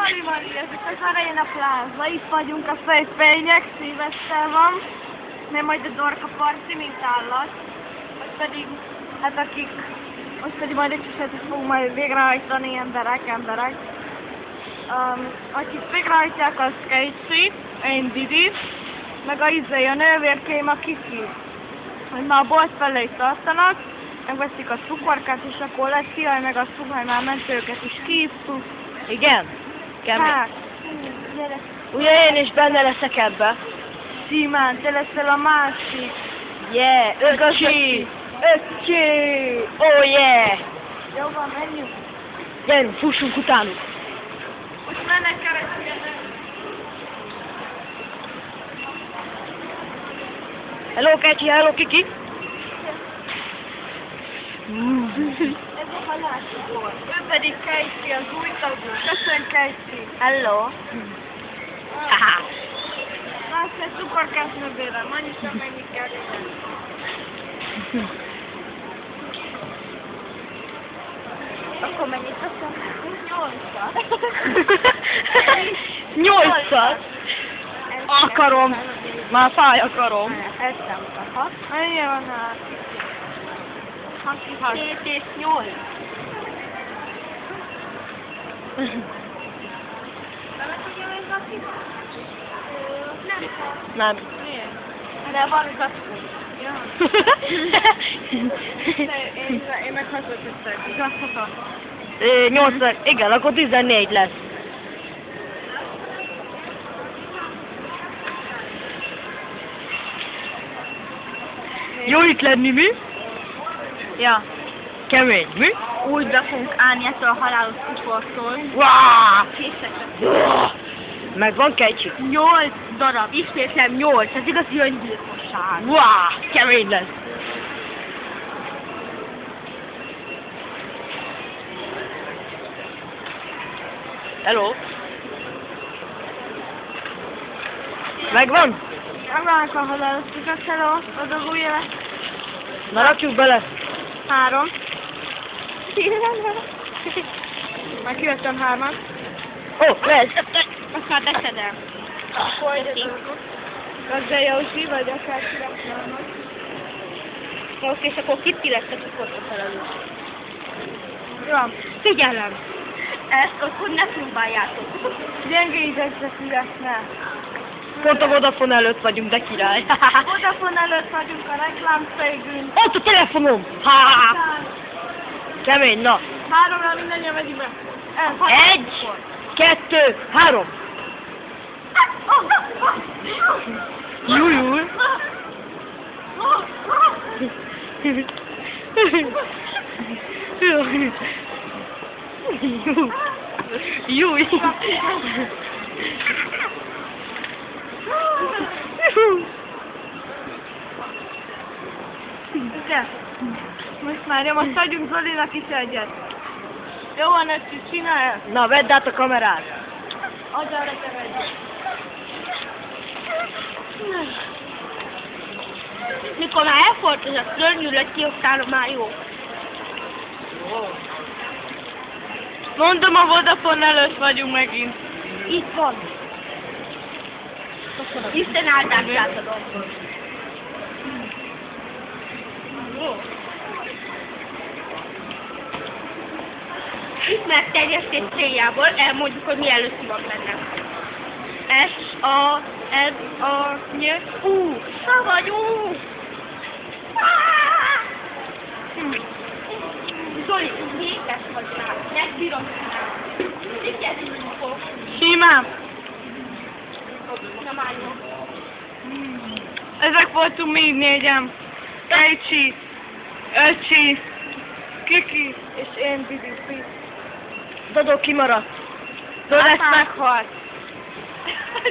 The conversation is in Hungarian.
Mali, ezek az Arena Plaza, itt vagyunk a fejfejnek, szilveszter van, nem majd a dorka parti, mint állat, most pedig, hát akik, most pedig majd egy kicsit fogunk majd végrehajtani emberek. Akik végrehajtják az Casey, én Didi, meg a a nővérkém a Kiki, hogy már a bolt felé tartanak, megveszik a cukorkát, és akkor lesz Szilaj meg a Szuhaj, már mentőket is kiívtuk. Igen? Kemény. Hát, gyere. Ugye én is benne leszek ebbe. Simán, te leszel a másik. Yeah, öcsi! Oh yeah! Jó van, menjünk. Gyerünk, fussunk utánuk. Most mennek keresztül. Hello Kecsi, hello Kiki! Ez a halásból. Ő pedig Casey, az új tagunk. Köszön, Casey. Hello! Haha! Lász egy cukorkát növélem, annyi sem mennyi kell. Akkor mennyit veszem? 8-at. 8-at? Akarom! Már fáj akarom. Ettem kapat. Annyi van a... 7 és 8. Nem. De van gazdaság. Ja. Én meg hazudtottam. Gazdaság. 8, igen, akkor 14 lesz. Jó itt lenni, mi? Ja. Kemény, mi? Úgy be fogunk állni ettől a halálos kuportól. Váááá! Készek. Megvan Kecsi? 8 darab, ismétlem 8, ez igazi öngyilkosság. Váááá! Kemény lesz. Hello? Megvan? Megvannak a halálos kuportok, hello, boldog új évet. Na rakjuk bele. 3. Már kivettem 3-at. Ó, lesz. Azt már beszedem. Gazdai Józsi, vagy akár kivettem. Oké, és akkor Kitty lesz a cukorka felelős. Jó, figyelem! Ezt akkor ne próbáljátok. Gyenge ízekre születne. Pont a Vodafone előtt vagyunk, de király. Vodafone előtt vagyunk a reklámcégünk. Ott a telefonom! Ha! Kemény, na. 3-ra mindannyian megyünk be. 1, 2, 3. Jújúj. Júj. Most már jó, most adjunk Zolinak is egyet. Jó van, ezt is csinálja. Na, vedd át a kamerát. Adj arra te egyet. Mikor már elfolt ez a szörnyűlet, kioktára már jó. Mondom, a Vodafone előtt vagyunk megint. Itt van. Isten áldását adom. Ismertterjesztés céljából elmondjuk, hogy mi előtt van benne. S-A-N-A-N-Y Savanyú! Zoli, véges vagy már, megbírom csinálni. Figyelj, fog. Simán. Na már jó. Ezek voltunk mi így négyen. Kecsi, Öcsi, Kiki és én Didi. Dodó kimaradt. Dodó ezt meghalt.